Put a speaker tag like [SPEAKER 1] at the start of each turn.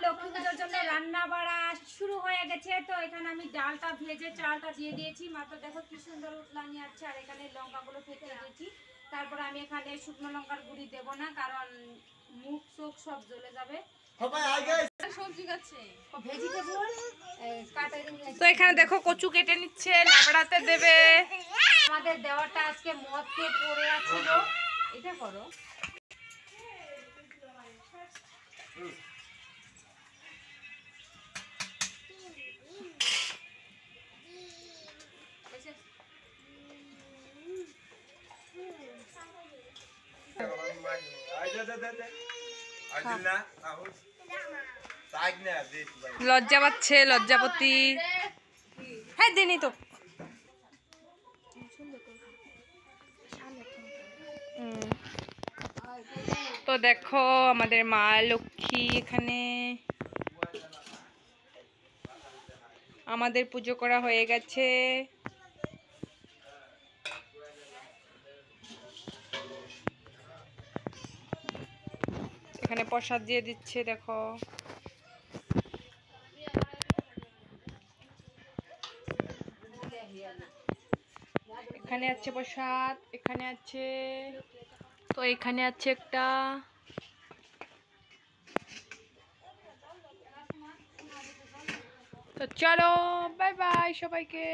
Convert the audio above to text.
[SPEAKER 1] লক্ষ্মী পুজোর জন্য রান্না বাড়া শুরু হয়ে গেছে। তো এখানে আমি ডালটা ভেজে চালটা দিয়ে দিয়েছি। মাত্র দেখো কি সুন্দর উতলানি আছে। আর এখানে লঙ্কাগুলো ফেটে দিয়েছি। তারপর আমি এখানে শুকনো লঙ্কার গুঁড়ি দেবো না, কারণ মুখ চোখ সব জ্বলে যাবে। তো এখানে দেখো কচু কেটে নিচ্ছে, লাবড়াতে দেবে। আমাদের দেওয়াটা আজকে মধ্যে পড়ে আছিল। এটা করো। লজ্জা পাচ্ছে, লজ্জাপতি। হ্যাঁ দিনই তো। তো দেখো আমাদের মা লক্ষ্মী এখানে আমাদের পুজো করা হয়ে গেছে। এখানে প্রসাদ দিয়ে দিচ্ছে দেখো। এখানে আছে প্রসাদ, এখানে আছে, তো এখানে আছে একটা। তো চলো বাই বাই সবাইকে।